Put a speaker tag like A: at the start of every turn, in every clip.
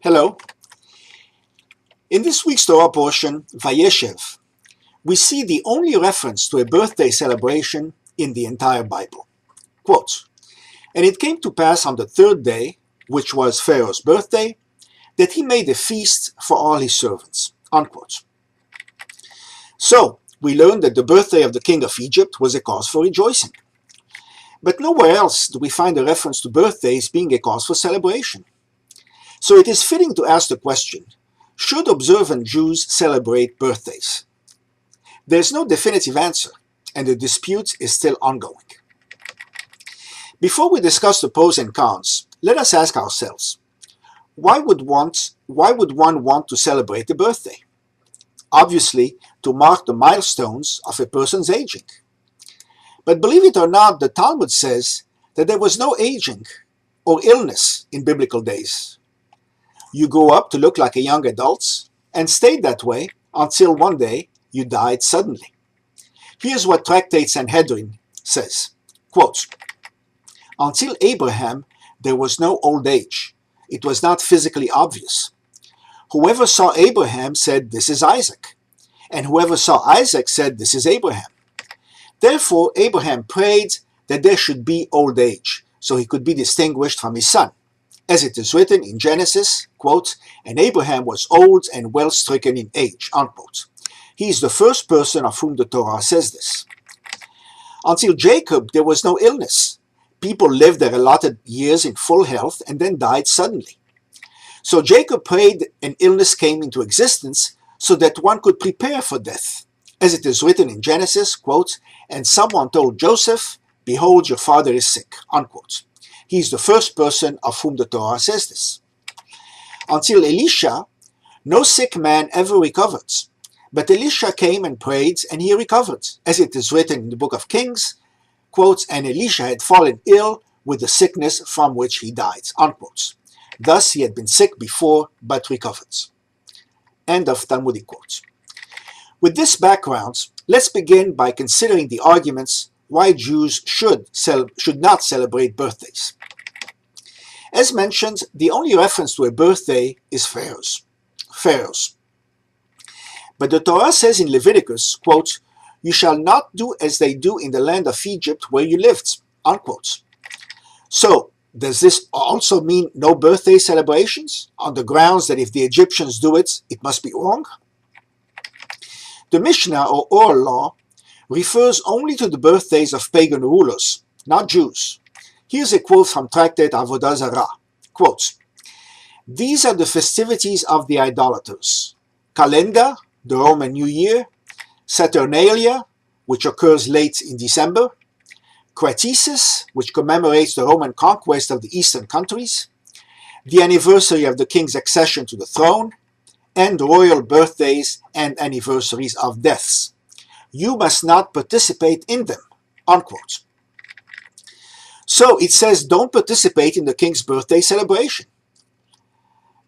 A: Hello. In this week's Torah portion, Vayeshev, we see the only reference to a birthday celebration in the entire Bible. Quote, "And it came to pass on the third day, which was Pharaoh's birthday, that he made a feast for all his servants." Unquote. So, we learn that the birthday of the king of Egypt was a cause for rejoicing. But nowhere else do we find a reference to birthdays being a cause for celebration. So it is fitting to ask the question, should observant Jews celebrate birthdays? There is no definitive answer, and the dispute is still ongoing. Before we discuss the pros and cons, let us ask ourselves, why would one want to celebrate a birthday? Obviously, to mark the milestones of a person's aging. But believe it or not, the Talmud says that there was no aging or illness in biblical days. You grew up to look like a young adult and stayed that way until one day you died suddenly. Here's what Tractate Sanhedrin says, quote, "Until Abraham there was no old age. It was not physically obvious. Whoever saw Abraham said, 'This is Isaac.' And whoever saw Isaac said, 'This is Abraham.' Therefore Abraham prayed that there should be old age, so he could be distinguished from his son. As it is written in Genesis, quote, 'And Abraham was old and well stricken in age,' unquote. He is the first person of whom the Torah says this. Until Jacob, there was no illness. People lived their allotted years in full health and then died suddenly. So Jacob prayed and illness came into existence so that one could prepare for death. As it is written in Genesis, quote, 'And someone told Joseph, behold, your father is sick,' unquote. He is the first person of whom the Torah says this. Until Elisha, no sick man ever recovered. But Elisha came and prayed, and he recovered. As it is written in the book of Kings, quote, 'And Elisha had fallen ill with the sickness from which he died,' unquote. Thus he had been sick before, but recovered." End of Talmudic quote. With this background, let's begin by considering the arguments why Jews should not celebrate birthdays. As mentioned, the only reference to a birthday is Pharaoh's. But the Torah says in Leviticus, quote, "You shall not do as they do in the land of Egypt where you lived," unquote. So, does this also mean no birthday celebrations on the grounds that if the Egyptians do it, it must be wrong? The Mishnah, or oral law, refers only to the birthdays of pagan rulers, not Jews. Here's a quote from Tractate Avodah Zarah, quote, "These are the festivities of the idolaters: Calendar, the Roman New Year; Saturnalia, which occurs late in December; Cratices, which commemorates the Roman conquest of the eastern countries; the anniversary of the king's accession to the throne; and royal birthdays and anniversaries of deaths. You must not participate in them," unquote. So it says don't participate in the king's birthday celebration.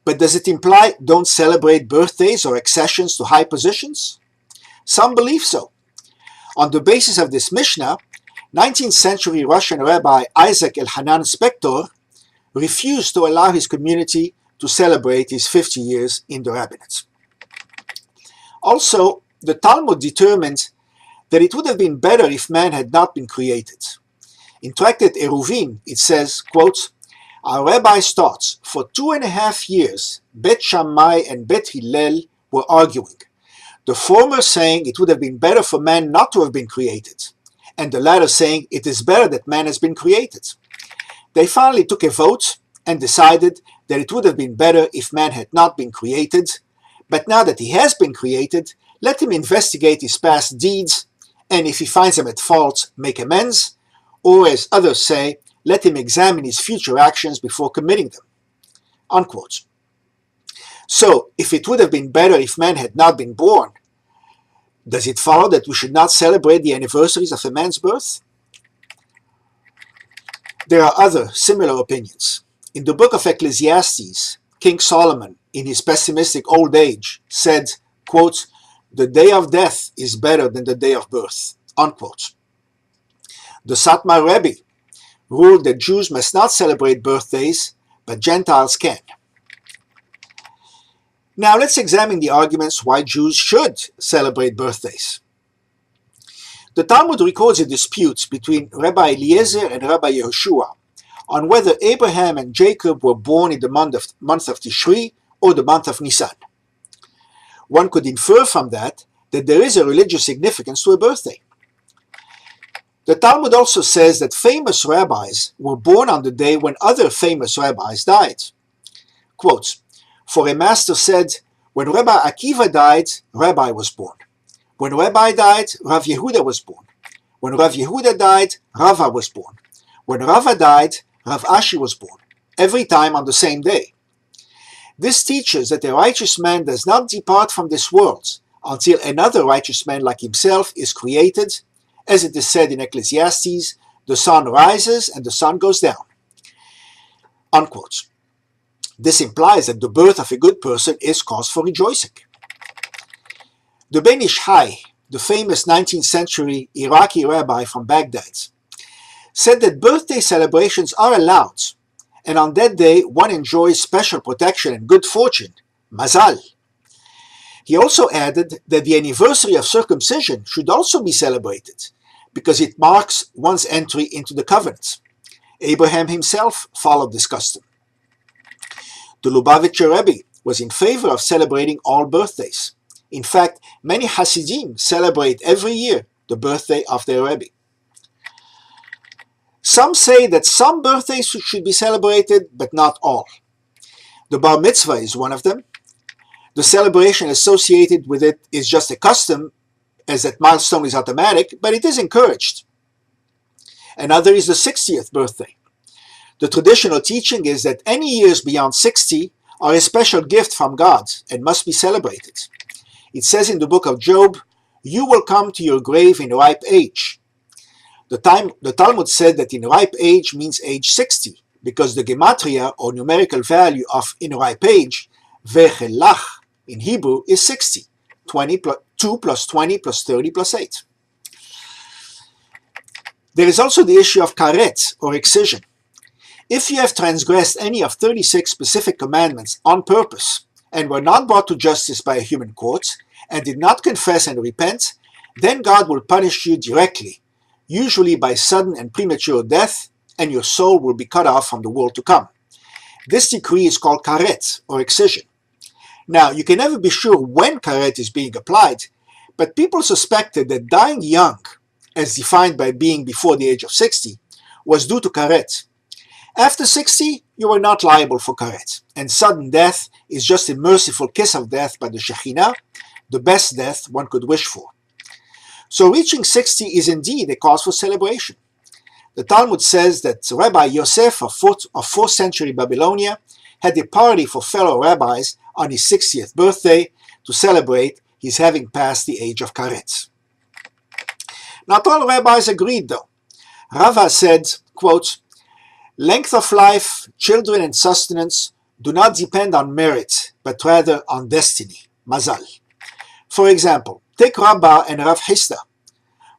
A: But does it imply don't celebrate birthdays or accessions to high positions? Some believe so. On the basis of this Mishnah, 19th century Russian Rabbi Isaac Elhanan Spector refused to allow his community to celebrate his 50 years in the rabbinate. Also, the Talmud determined that it would have been better if man had not been created. In Tractate Eruvin, it says, quote, "Our rabbis taught for 2.5 years, Bet Shammai and Bet Hillel were arguing, the former saying it would have been better for man not to have been created, and the latter saying it is better that man has been created. They finally took a vote and decided that it would have been better if man had not been created, but now that he has been created, let him investigate his past deeds, and if he finds them at fault, make amends, or as others say, let him examine his future actions before committing them," unquote. So, if it would have been better if man had not been born, does it follow that we should not celebrate the anniversaries of a man's birth? There are other similar opinions. In the book of Ecclesiastes, King Solomon, in his pessimistic old age, said, quote, "The day of death is better than the day of birth," unquote. The Satmar Rebbe ruled that Jews must not celebrate birthdays, but Gentiles can. Now let's examine the arguments why Jews should celebrate birthdays. The Talmud records a dispute between Rabbi Eliezer and Rabbi Yehoshua on whether Abraham and Jacob were born in the month of Tishri or the month of Nisan. One could infer from that there is a religious significance to a birthday. The Talmud also says that famous rabbis were born on the day when other famous rabbis died. Quotes, "For a master said, when Rabbi Akiva died, Rabbi was born. When Rabbi died, Rav Yehuda was born. When Rav Yehuda died, Rava was born. When Rava died, Rav Ashi was born, every time on the same day. This teaches that a righteous man does not depart from this world until another righteous man like himself is created. As it is said in Ecclesiastes, the sun rises and the sun goes down." Unquote. This implies that the birth of a good person is cause for rejoicing. The Ben Ish Hai, the famous 19th century Iraqi rabbi from Baghdad, said that birthday celebrations are allowed, and on that day one enjoys special protection and good fortune, mazal. He also added that the anniversary of circumcision should also be celebrated, because it marks one's entry into the covenant. Abraham himself followed this custom. The Lubavitcher Rebbe was in favor of celebrating all birthdays. In fact, many Hasidim celebrate every year the birthday of their Rebbe. Some say that some birthdays should be celebrated, but not all. The Bar Mitzvah is one of them. The celebration associated with it is just a custom, as that milestone is automatic, but it is encouraged. Another is the 60th birthday. The traditional teaching is that any years beyond 60 are a special gift from God and must be celebrated. It says in the book of Job, "You will come to your grave in ripe age." The Talmud said that in ripe age means age 60, because the gematria or numerical value of in ripe age, vechelach, in Hebrew is 60, 2 plus 20 plus 30 plus 8. There is also the issue of karet, or excision. If you have transgressed any of 36 specific commandments on purpose, and were not brought to justice by a human court, and did not confess and repent, then God will punish you directly, usually by sudden and premature death, and your soul will be cut off from the world to come. This decree is called karet, or excision. Now, you can never be sure when karet is being applied, but people suspected that dying young, as defined by being before the age of 60, was due to karet. After 60, you are not liable for karet, and sudden death is just a merciful kiss of death by the Shekhinah, the best death one could wish for. So reaching 60 is indeed a cause for celebration. The Talmud says that Rabbi Yosef of 4th century Babylonia had a party for fellow rabbis on his 60th birthday to celebrate his having passed the age of karet. Not all rabbis agreed though. Rava said, quote, "Length of life, children and sustenance do not depend on merit, but rather on destiny, mazal." For example, take Rabbah and Rav Hista.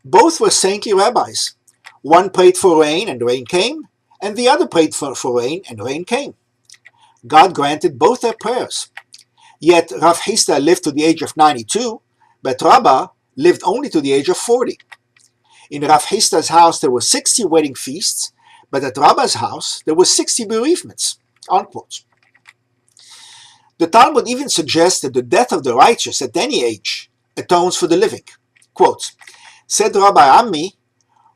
A: Both were saintly rabbis. One prayed for rain and rain came, and the other prayed for rain and rain came. God granted both their prayers. Yet Rav Hista lived to the age of 92, but Rabbah lived only to the age of 40. In Rav Hista's house there were 60 wedding feasts, but at Rabbah's house there were 60 bereavements. Unquote. The Talmud even suggests that the death of the righteous at any age atones for the living. Quote, "Said Rabbi Ammi,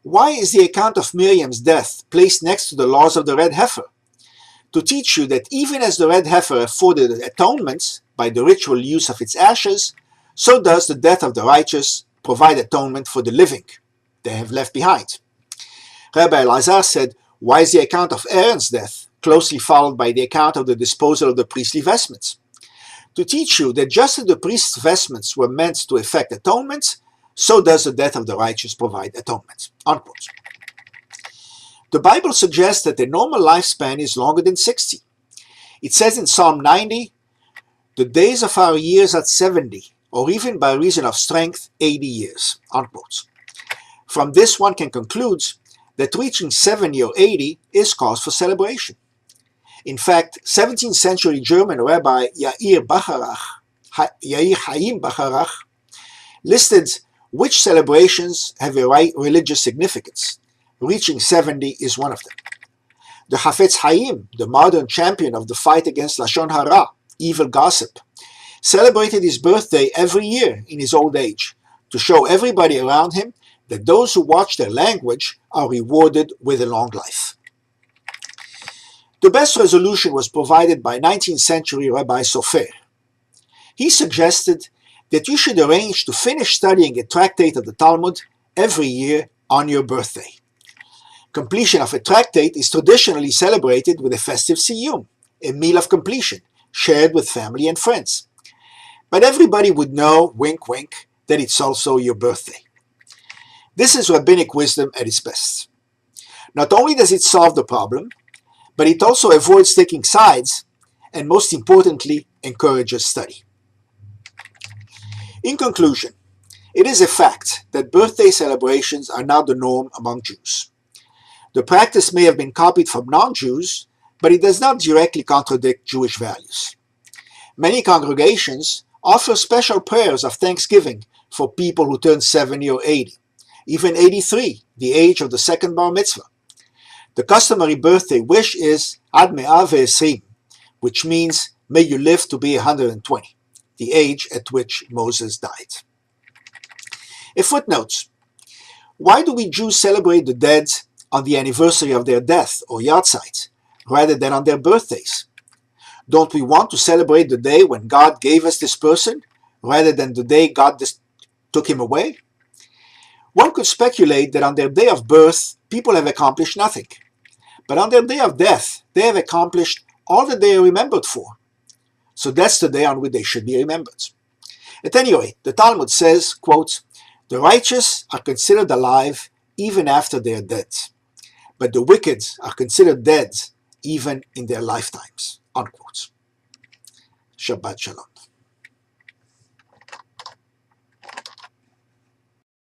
A: why is the account of Miriam's death placed next to the laws of the red heifer? To teach you that even as the red heifer afforded atonement by the ritual use of its ashes, so does the death of the righteous provide atonement for the living they have left behind." Rabbi Elazar said, why is the account of Aaron's death closely followed by the account of the disposal of the priestly vestments? To teach you that just as the priest's vestments were meant to effect atonement, so does the death of the righteous provide atonement. Unquote. The Bible suggests that the normal lifespan is longer than 60. It says in Psalm 90, "The days of our years are 70, or even by reason of strength, 80 years. Unquote. From this one can conclude that reaching 70 or 80 is cause for celebration. In fact, 17th century German Rabbi Yair Bacharach Yair Chaim Bacharach, listed which celebrations have a religious significance. Reaching 70 is one of them. The Hafetz Chaim, the modern champion of the fight against Lashon Hara, evil gossip, celebrated his birthday every year in his old age to show everybody around him that those who watch their language are rewarded with a long life. The best resolution was provided by 19th century Rabbi Sofer. He suggested that you should arrange to finish studying a tractate of the Talmud every year on your birthday. Completion of a tractate is traditionally celebrated with a festive siyum, a meal of completion, shared with family and friends. But everybody would know, wink wink, that it's also your birthday. This is rabbinic wisdom at its best. Not only does it solve the problem, but it also avoids taking sides, and most importantly, encourages study. In conclusion, it is a fact that birthday celebrations are now the norm among Jews. The practice may have been copied from non-Jews, but it does not directly contradict Jewish values. Many congregations offer special prayers of thanksgiving for people who turn 70 or 80, even 83, the age of the second bar mitzvah. The customary birthday wish is Ad Me'ah Ve'esrim, which means may you live to be 120, the age at which Moses died. A footnote: why do we Jews celebrate the dead on the anniversary of their death or yahrzeit, rather than on their birthdays? Don't we want to celebrate the day when God gave us this person, rather than the day God took him away? One could speculate that on their day of birth, people have accomplished nothing. But on their day of death, they have accomplished all that they are remembered for. So that's the day on which they should be remembered. At any rate, the Talmud says, quote, "The righteous are considered alive even after they are dead, but the wicked are considered dead even in their lifetimes." Unquote. Shabbat Shalom.